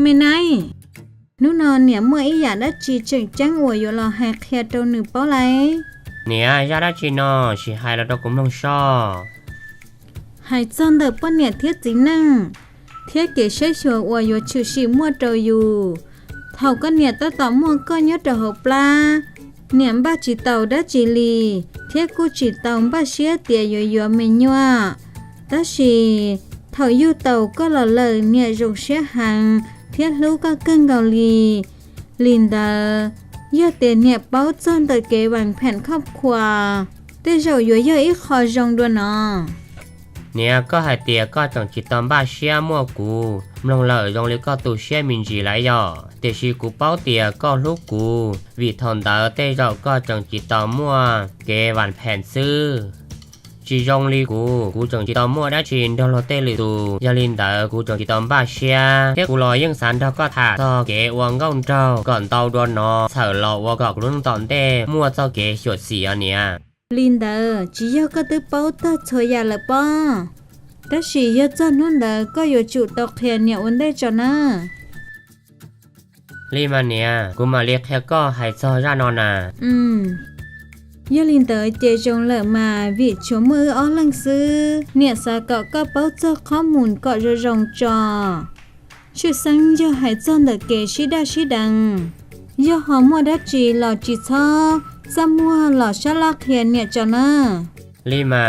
ไม่ไงนู่นนอนเนี่ยเมื่ออีอยากได้จีจึงจังอวยอยู่รอหาแค่ตัวหนึ่งเป้าไรเนี่ยยาได้จีนอสิหายแล้วเราก็ไม่ชอบหายจนเดือป้นเนี่ยเทียจริงนั่งเทียเก๋ใช้ชัวอวยอยู่ชื่อชีมั่วเจออยู่เท่าก็เนี่ยตั้งต่อมั่วก็ยอดเดือหปลาเนี่ยบ้าจีเต่าได้จีลีเทียกูจีเต่าบ้าเชี่ยเตียอยู่เมญัวตั้งชีเท่าอยู่เต่าก็หล่อเลยเนี่ยจงเชี่ยหังเทียรู้ก็เกินเกาหลีลินดายอดเตียเนี่ยเป้าจนเดือเก๋วางแผนครอบครัวแต่เจ้าอยู่เยอะอีคอจงด้วยเนาะเนี่ยก็หายเตียก็จังจิตตอมบ้าเชี่ยมั่วกูมลงเลยตรงนี้ก็ตูเชี่ยมินจีไหลย่อแต่ชีกูเป้าเตียก็ลูกกูวิทอนเตอเต้เจ้าก็จังจิตตอมมั่วเกวันแผ่นซื้อจีจงลีกูจังจิตตอมมั่วได้จีนดอลเต้ลีตูยาลินเตอกูจังจิตตอมบ้าเชี่ยเทียกูรอยังสันเท่าก็ถ่าต่อเกวงก้องเจ้าก่อนเตาดวนนอเสือหลอกว่าก็รุ่นตอนเต้มั่วเจ้าเกฉวดเสียเนี่ยลินเดอร์只要个的包的错呀了吧但是要做นู่น的ก็有จุดตอกเขียนเนี่ยวันได้จนะรีมาเนี่ยกูมาเรียกแค่ก็หายซอร่านอนยาลินเตอร์เจจงเลยมาวิชัวมืออ้อลังซื้อเนี่ยสาก็เป้าเจอข้อมูลก็จะรงจอชื่อสังยาหายจนเดเกชิดังยาหอมมัวดัจีหล่อจีชอจำมัวหล่อชะลักเขียนเนี่ยจนะรีมา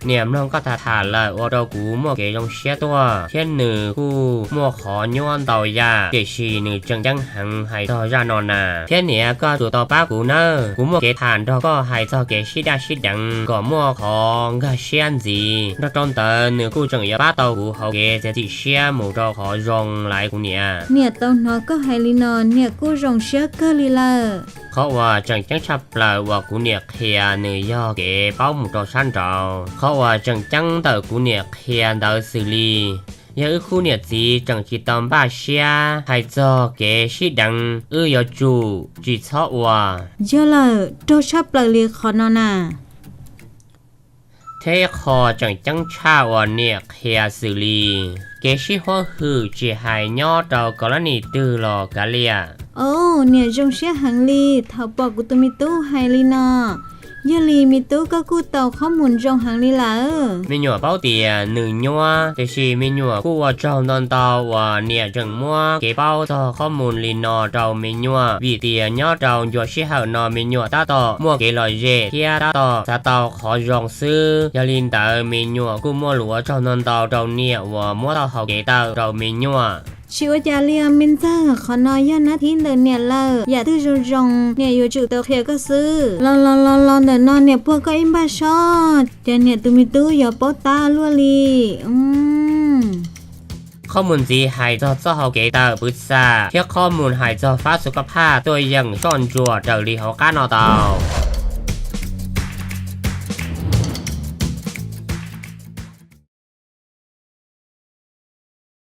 เนี่ยน้องก็ถาเลยว่าเรากูมั่วเกยงเสียตัวเช่นหนึ่งกูมั่วขอย้อนต่อยาเกชีหนึ่งจังหังหายต่อยานอนนาเช่นเนี่ยก็ตัวต่อป้ากูเนอกูมั่วเกทานเราก็หายต่อเกชิดังก็มั่วของก็เชียนจีเราจนเตอหนึ่งกูจังยาป้าต่อกูเขาเกจะติเชียหมู่เราขอรงไหลกูเนี่ยตอนน้อยก็ให้ลีนอนเนี่ยกูรงเชียก็ลีละเขาว่าจังชับเลยว่ากูเนี่ยเขียนเยอะเกเป้าหมู่เราชั้นเราเขาว่าจังเตอกูเนี่ยเขียนเตอสื่อลียากูเนี่ยจีจังจิตตอมบ้าเชียให้จอเกชิดังยาจูจีชอบว่าเยอะเลยโดชับเลยลีขอนอน่ะเทคอจังชาวันเนี่ยเขียสื่อลีเกชิหัวหือจีหายย่อเรากรณีตื้อหลอกะเลียโอ้เนี่ยจงเชียหังลีเท่าบอกกูตัวมีตู้ไฮลีนอยาลีมีตู้ก็กูเต่าข้อมูลจงหังลีละมีหนัวเป้าเตียหนึ่งหนัวแต่ชีมีหนัวกูว่าจงนอนเตาว่าเนี่ยจังมัวเก็บเป้าต่อข้อมูลลีนอเรามีหนัววิเตียย่อเราหยวดชิหานอมีหนัวตาต่อมัวเกลอยเจเทียตาต่อจะเตาขอรองซื้อยาลินเตอมีหนัวกูมัวหลัวจงนอนเตาเราเนี่ยว่ามัวเตาเขาเกเตาเรามีหนัวชีวิตยาเลียมินจ้าขอนอยานาทีเดินเนี่ยเลยอย่าที่จงเนี่ยอยู่จุดเตาเขียก็ซื้อลองเดินนอนเนี่ยพวกก็อิมบาชอดเดี๋ยวเนี่ยตูมีตู้อย่าโปตาลัวลีข้อมูลจีหายจอเขาเกตาปรึกษาเทียบข้อมูลหายจอฟ้าสุขภาพตัวอย่างซ่อนจัวเจอรีเขาก้านอเตา